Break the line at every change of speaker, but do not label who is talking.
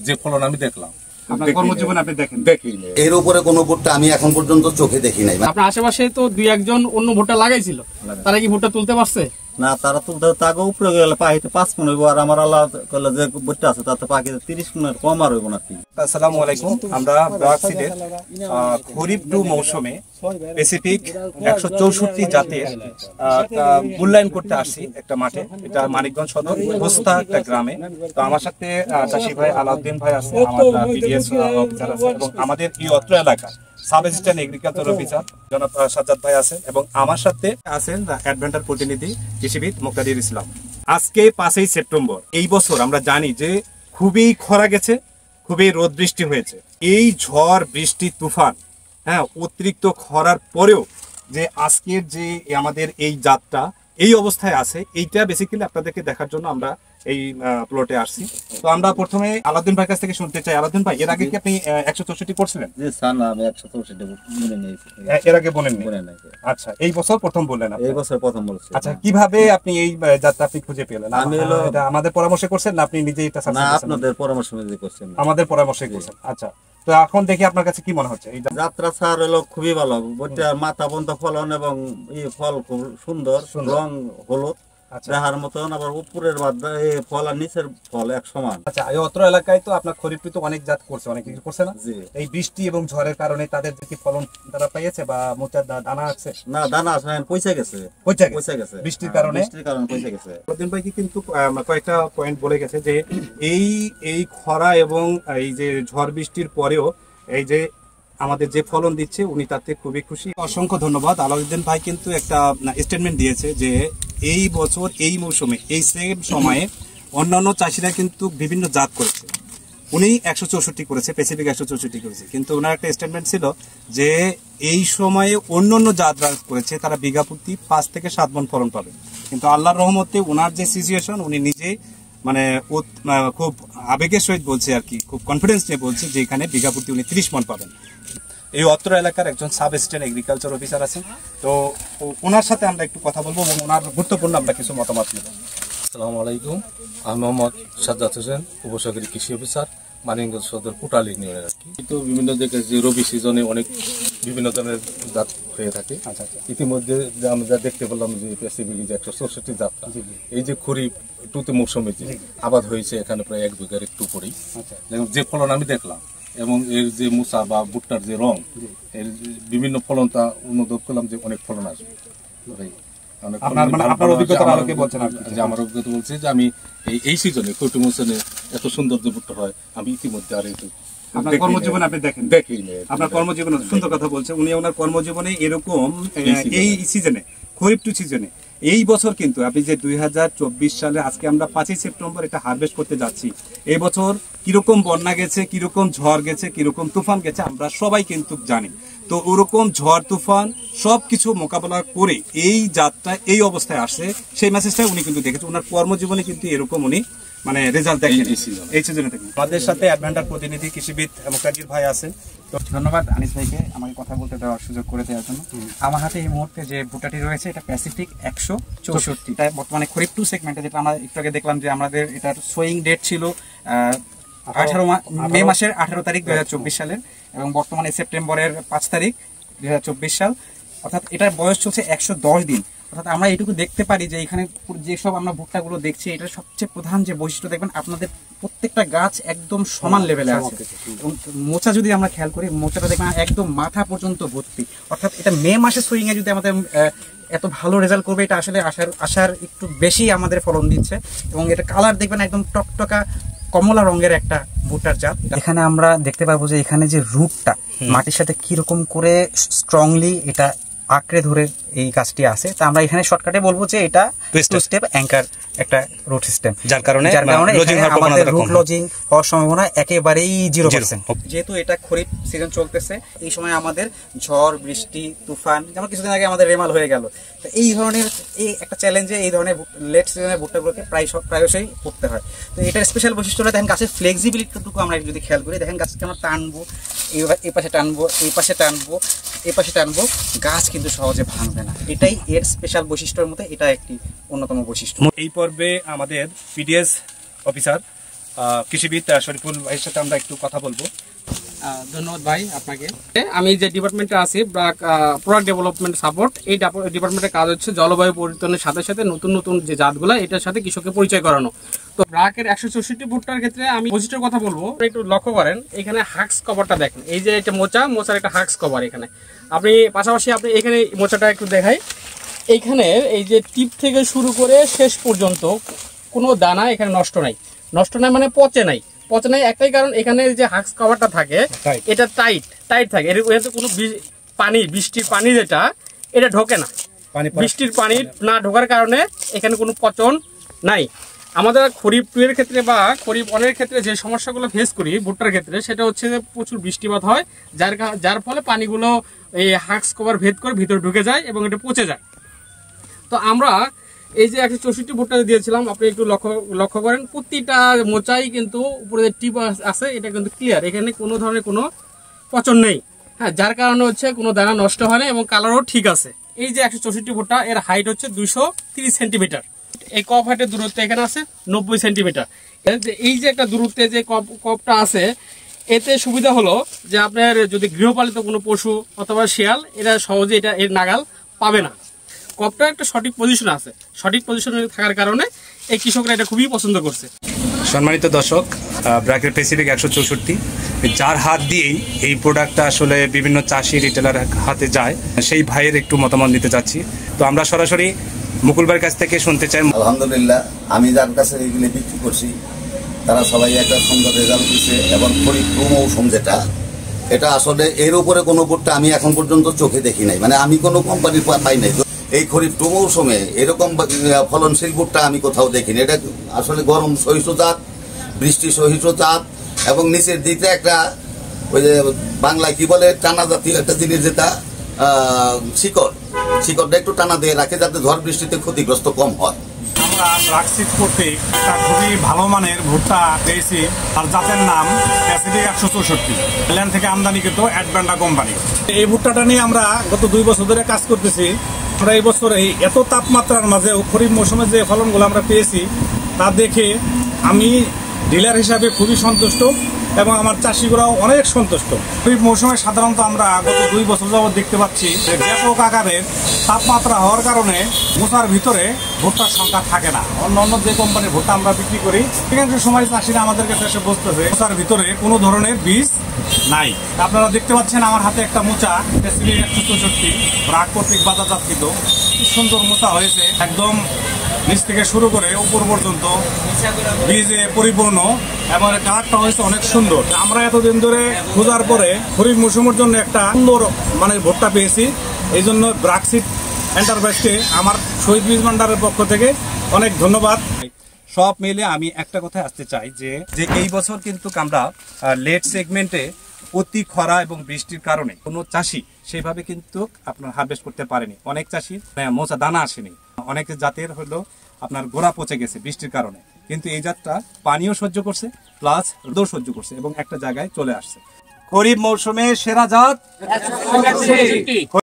যে ফলন আমি দেখলাম
আপনার কর্মজীবন আপনি দেখেন
দেখিনি,
এর উপরে কোনো ভুট্টা আমি এখন পর্যন্ত চোখে দেখি নাই।
আপনার আশেপাশে তো দুই একজন অন্য ভুট্টা লাগাইছিল, তারা কি ভুট্টা তুলতে পারছে?
না, তারা তুলতে তাকে উপরে গেলে পাখিতে 5 মণ হইব, আর আমার আল্লাহ করলে যে ভুট্টা আছে তাতে পাখিতে 30 মণের কম আর হইব না।
আসসালামু আলাইকুম। আমরা ব্রাক সিডের খরিফ 2 মৌসুমে প্যাসিফিক 164 জাতের মূল্যায়ন করতে আসছি একটা মাঠে। এটা মানিকগঞ্জ সদর হোস্তা একটা গ্রামে। তো আমার সাথে চাষি ভাই আলাউদ্দিন ভাই আছে, আমার পিডিএস অফিসার আছে, এবং আমাদের এই অত্র এলাকা সাব অ্যাসিস্ট্যান্ট এগ্রিকালচার অফিসার জনাব সাজ্জাদ ভাই আছেন, এবং আমার সাথে আছেন অ্যাডভেন্টার প্রতিনিধি কৃষিবিদ মুক্তাদির ইসলাম। আজকে 5ই সেপ্টেম্বর। এই বছর আমরা জানি যে খুবই খরা গেছে, খুবই রোদ বৃষ্টি হয়েছে। এই ঝড় বৃষ্টি তুফান, হ্যাঁ, অতিরিক্ত খরার পরেও যে আজকের যে আমাদের এই জাতটা এই অবস্থায় আছে, এইটা বেসিক্যালি আপনাদেরকে দেখার জন্য আমরা এই প্লটে আসছি। তো আমরা প্রথমে আলাউদ্দিন ভাইয়ের কাছ থেকে শুনতে চাই। আলাউদ্দিন ভাই, এর আগে কি আপনি 164 করছিলেন?
জি স্যার, না আমি 164 মনে নেই।
এর আগে বলেন
নাই?
আচ্ছা, এই বছর প্রথম বললেন?
এই বছর প্রথম বলছি।
আচ্ছা, কিভাবে আপনি এই জাতটা আপনি খুঁজে পেলেন? আমি হলো এটা আমাদের পরামর্শে করছেন না আপনি নিজেই এটা সার্চ
না,
করেছেন?
আপনাদের পরামর্শ অনুযায়ী করছেন।
আমাদের পরামর্শে করছেন। আচ্ছা, তো এখন দেখি আপনার কাছে কি মনে হচ্ছে? এই
যাত্রা স্যার হলো খুবই ভালো, ভুট্টার মাথা বন্ধ ফলন এবং এই ফল খুব সুন্দর, রং হলুদ দেখার মতন, আবার উপরের ফল আর নিচের ফল এক সমান।
আচ্ছা, এই অত্র এলাকায় তো আপনার খরিফ তো অনেক জাত করছে, অনেক কিছু করছে না? এই বৃষ্টি এবং ঝড়ের কারণে তাদের কি ফলন তারা পেয়েছে বা মোচার দানা আছে?
না, দানা আছে, পয়সা গেছে,
বৃষ্টির কারণে
পয়সা গেছে।
প্রতিদিন ভাই কিন্তু কয়েকটা পয়েন্ট বলে গেছে যে এই খরা এবং এই যে ঝড় বৃষ্টির পরেও এই যে আমাদের যে ফলন দিচ্ছে উনি তাতে খুবই খুশি। অসংখ্য ধন্যবাদ। আলাউদ্দিন ভাই কিন্তু একটা স্টেটমেন্ট দিয়েছে যে এই বছর এই মৌসুমে এই সেম সময়ে অন্যান্য চাষিরা কিন্তু বিভিন্ন জাত করেছে, উনি 164 করেছে, প্যাসিফিক 164 করেছে, কিন্তু ওনার একটা স্টেটমেন্ট ছিল যে এই সময়ে অন্যান্য জাত করেছে তারা বিঘা প্রতি 5 থেকে 7 মণ ফলন পাবে। কিন্তু আল্লাহর রহমতে ওনার যে সিচুয়েশন, উনি নিজে মানে খুব আবেগের সহিত বলছে আর কি, খুব কনফিডেন্স নিয়ে বলছে যে এখানে বিঘা প্রতি উনি 30 মণ পাবেন। এই অত্র এলাকার একজন সাব অ্যাসিস্ট্যান্ট এগ্রিকালচার অফিসার আছেন, তো ওনার সাথে আমরা একটু কথা বলবো এবং ওনার গুরুত্বপূর্ণ আমরা কিছু মতামত নেব।
আসসালামু আলাইকুম। আমি মোহাম্মদ সাজ্জাদ হোসেন, উপসহকারী কৃষি অফিসার, মানিকগঞ্জ সদর কোটাল ইউনিয়নের আর কি। তো বিভিন্ন জায়গায় যে রবি সিজনে অনেক বিভিন্ন ধরনের জাত হয়ে থাকে।
আচ্ছা,
ইতিমধ্যে আমরা যা দেখতে পেলাম যে প্যাসিফিক 164 জাতটা এই যে খরিফ 2 মৌসুমে যে আবাদ হয়েছে এখানে প্রায় 1 বিঘার একটু উপরেই, যে ফলন আমি দেখলাম এবং এর যে মুসা বা ভুট্টার যে রং, এর বিভিন্ন ফলনটা অনুভব করলাম যে অনেক ফলন আসবে।
আপনার অভিজ্ঞতা
আমার অভিজ্ঞতা বলছে যে আমি এই সিজনে খরিফ মৌসুমে এত সুন্দর যে ভুট্টা হয় আমি ইতিমধ্যে আর একটু
আপনার কর্মজীবনে আপনি দেখেন
দেখিনি।
আপনার কর্মজীবনে সুন্দর কথা বলছে উনি। ওনার কর্মজীবনে এরকম এই সিজনে খরিফ 2 সিজনে এই বছর কিন্তু আপনি যে 2024 সালে আজকে আমরা 5ই সেপ্টেম্বর এটা হারভেস্ট করতে যাচ্ছি, এই বছর কিরকম বন্যা গেছে, কিরকম ঝড় গেছে, কিরকম তুফান গেছে আমরা সবাই কিন্তু জানি। তো ওরকম ঝড় তুফান সবকিছু মোকাবেলা করে এই জাতটা এই অবস্থায় আসছে, সেই মেসেজটা উনি কিন্তু দেখেছে। ওনার কর্মজীবনে কিন্তু এরকম উনি মানে রেজাল্ট দেখেন এই সিজনে থেকে। আমাদের সাথে অ্যাডভেন্টার প্রতিনিধি কৃষিবিদ মুক্তাদির ভাই আছেন।
তো ধন্যবাদ আনিস ভাইকে আমাকে কথা বলতে দেওয়ার সুযোগ করে দেওয়ার জন্য। আমার হাতে এই মুহূর্তে যে ভুট্টাটি রয়েছে এটা প্যাসিফিক 164, এটা বর্তমানে খরিফ 2 সেগমেন্টে, যেটা আমরা একটু আগে দেখলাম যে আমাদের এটার সোয়িং ডেট ছিল 18 মে মাসের 18 তারিখ 2024 সালের, এবং বর্তমানে সেপ্টেম্বরের 5 তারিখ 2024 সাল, অর্থাৎ এটার বয়স চলছে 110 দিন। অর্থাৎ আমরা এটুকু দেখতে পারি যে এখানে যেসব আমরা ভুট্টাগুলো দেখছি এটার সবচেয়ে প্রধান যে বৈশিষ্ট্য দেখবেন আপনাদের প্রত্যেকটা গাছ একদম সমান লেভেলে আছে, এবং মোচা যদি আমরা খেয়াল করি মোচাটা দেখবেন একদম মাথা পর্যন্ত ভর্তি। অর্থাৎ এটা মে মাসে সুইং এ যদি আমাদের এত ভালো রেজাল্ট করবে, এটা আসলে আশার একটু বেশি আমাদের ফলন দিচ্ছে, এবং এটা কালার দেখবেন একদম টকটকা কমলা রঙের একটা ভুট্টার জাত। এখানে আমরা দেখতে পাবো যে এখানে যে রুটটা মাটির সাথে কিরকম করে স্ট্রংলি এটা আঁকড়ে ধরে এই গাছটি আছে। তা আমরা এখানে শর্টকাটে বলবো যে এটা 2 স্টেপ অ্যাঙ্কার একটা রুট সিস্টেম, যার কারণে আমাদের রুট লজিং হওয়ার সম্ভাবনা একেবারেই 0%। যেহেতু এটা খরিফ সিজন চলতেছে, এই সময় আমাদের ঝড় বৃষ্টি তুফান, যেমন কিছুদিন আগে আমাদের রেমাল হয়ে গেল, তো এই ধরনের এই একটা চ্যালেঞ্জে এই ধরনের লেট সিজনের ভুট্টাগুলোকে প্রায়শই পড়তে হয়। তো এটার স্পেশাল বৈশিষ্ট্যটা দেখেন গাছের ফ্লেক্সিবিলিটিটুকু আমরা যদি খেয়াল করি, দেখেন গাছকে আমরা টানবো, এই পাশে টানবো, এই পাশে টানবো, এই পাশে টানবো, গাছ কিন্তু সহজে ভাঙবে না। এটাই এর স্পেশাল বৈশিষ্ট্যের মধ্যে এটা একটি অন্যতম বৈশিষ্ট্য।
এই পর্বে আমাদের পিডিএস অফিসার কৃষিবিদ শরীফুল ভাইয়ের সাথে আমরা একটু কথা বলবো।
ধন্যবাদ ভাই আপনাকে। আমি যে ডিপার্টমেন্টে আছি প্রোডাক্ট ডেভেলপমেন্ট সাপোর্ট, এই ডিপার্টমেন্টের কাজ হচ্ছে জলবায়ু পরিবর্তনের সাথে সাথে নতুন নতুন যে জাতগুলো এটার সাথে কৃষককে পরিচয় করানো। তো ব্রাকের 164 ভুট্টার ক্ষেত্রে আমি বৈশিষ্ট্যের কথা বলবো। একটু লক্ষ্য করেন, এখানে হাক্স কভারটা দেখেন, এই যে একটা মোচার একটা হাক্স কভার এখানে। আপনি পাশাপাশি আপনি এখানে মোচাটা একটু দেখাই, এইখানে এই যে টিপ থেকে শুরু করে শেষ পর্যন্ত কোনো দানা এখানে নষ্ট নাই মানে পচে নাই। একটাই কারণ, এখানে যে হাক্স কভারটা থাকে এটা টাইট থাকে, এর কোনো বৃষ্টির পানি যেটা এটা ঢোকে না। বৃষ্টির পানি না ঢোকার কারণে এখানে কোনো পচন নাই। আমাদের খরিফ 2 এর ক্ষেত্রে বা খরিফ 1 এর ক্ষেত্রে যে সমস্যাগুলো ফেস করি ভুট্টার ক্ষেত্রে, সেটা হচ্ছে যে প্রচুর বৃষ্টিপাত হয়, যার ফলে পানিগুলো এই হাক্স কভার ভেদ করে ভিতরে ঢুকে যায় এবং এটা পচে যায়। তো আমরা এই যে 164 ভুট্টা দিয়েছিলাম, আপনি একটু লক্ষ্য করেন, প্রতিটা মোচাই কিন্তু উপরে যে টিপ আছে এটা কিন্তু ক্লিয়ার, এখানে কোনো ধরনের কোনো পচন নেই। হ্যাঁ, যার কারণে হচ্ছে কোনো দানা নষ্ট হয় না এবং কালারও ঠিক আছে। এই যে 164 ভুট্টা, এর হাইট হচ্ছে 230 সেন্টিমিটার। এই কপ হাইটের দূরত্ব এখানে আছে 90 সেন্টিমিটার। এই যে একটা দূরত্বে যে কপটা আছে, এতে সুবিধা হলো যে আপনার যদি গৃহপালিত কোনো পশু অথবা শিয়াল এরা সহজে এর নাগাল পাবে না। কপটা একটা সঠিক পজিশনে আছে, সঠিক পজিশনে থাকার কারণে এই কৃষকরা এটা খুবই পছন্দ করছে।
সম্মানিত দর্শক, ব্র্যাকের প্যাসিফিক 164 যার হাত দিয়েই এই প্রোডাক্টটা আসলে বিভিন্ন চাষি রিটেলার হাতে যায়, সেই ভাইয়ের একটু মতামত নিতে চাচ্ছি। তো আমরা সরাসরি মুকুল ভাইয়ের কাছ থেকে শুনতে চাই।
আলহামদুলিল্লাহ, আমি যার কাছে এগুলি বিক্রি করছি তারা সবাই একটা সুন্দর রেজাল্ট দিচ্ছে। এবং খরিফ 2 মৌসুম যেটা, এটা আসলে এর উপরে কোনো ভুট্টা আমি এখন পর্যন্ত চোখে দেখি নাই, মানে আমি কোনো কোম্পানির পাই নাই। এই খরিফ 2 মৌসুমে এরকম ফলনশীল ভুট্টা আমি কোথাও দেখিনি। এটা আসলে গরম সহিষ্ণু জাত, বৃষ্টি সহিষ্ণু জাত, এবং নিচের দিকে একটা ওই যে বাংলায় কি বলে টানা জাতীয় একটা জিনিস, যেটা শিকড়টা একটু টানা দিয়ে রাখে যাতে ঝড় বৃষ্টিতে ক্ষতিগ্রস্ত কম হয়।
আমরা ব্রাকসিড করতে একটা খুবই ভালো মানের ভুট্টা পেয়েছি, আর জাতের নাম প্যাসিফিক 164, ইংল্যান্ড থেকে আমদানিকৃত অ্যাডভান্টা কোম্পানি। এই ভুট্টাটা নিয়ে আমরা গত 2 বছর ধরে কাজ করতেছি। আমরা এই বছর এই এত তাপমাত্রার মাঝেও খরিফ মৌসুমে যে ফলনগুলো আমরা পেয়েছি তা দেখে আমি ডিলার হিসাবে খুবই সন্তুষ্ট এবং আমার চাষিগুলাও অনেক সন্তুষ্ট। খরিফ মৌসুমে সাধারণত আমরা গত 2 বছর যাবত দেখতে পাচ্ছি যে ব্যাপক আকারের তাপমাত্রা হওয়ার কারণে মোচার ভিতরে ভুট্টার সংখ্যা থাকে না। অন্য যে কোম্পানির ভুট্টা আমরা বিক্রি করি, সেখানে সময় চাষিরা আমাদের কাছে এসে বসতেছে মোচার ভিতরে কোনো ধরনের বীজ নাই। আপনারা দেখতে পাচ্ছেন আমার হাতে একটা মোচা প্যাসিফিক 164 ব্রাক কর্তৃক বাজারজাতকৃত, কি সুন্দর মোচা হয়েছে, একদম নিচ থেকে শুরু করে উপর পর্যন্ত বীজে পরিপূর্ণ এবং কালারটা হয়েছে অনেক সুন্দর। আমরা এতদিন ধরে খোঁজার পরে খরিফ মৌসুমের জন্য একটা সুন্দর মানের ভুট্টা পেয়েছি। এই জন্য ব্রাকসিড এন্টারপ্রাইজকে আমার শহীদ বীজ ভান্ডারের পক্ষ থেকে অনেক ধন্যবাদ।
সব মিলে আমি একটা কথায় আসতে চাই যে এই বছর কিন্তু আমরা লেট সেগমেন্টে অতি খরা এবং বৃষ্টির কারণে কোনো চাষি সেইভাবে কিন্তু আপনার হারভেস্ট করতে পারেনি। অনেক চাষি মোচা দানা আসেনি, অনেক জাতের হলো আপনার গোড়া পচে গেছে বৃষ্টির কারণে, কিন্তু এই জাতটা পানিও সহ্য করছে প্লাস রোদও সহ্য করছে এবং একটা জায়গায় চলে আসছে। খরিফ মৌসুমে সেরা জাত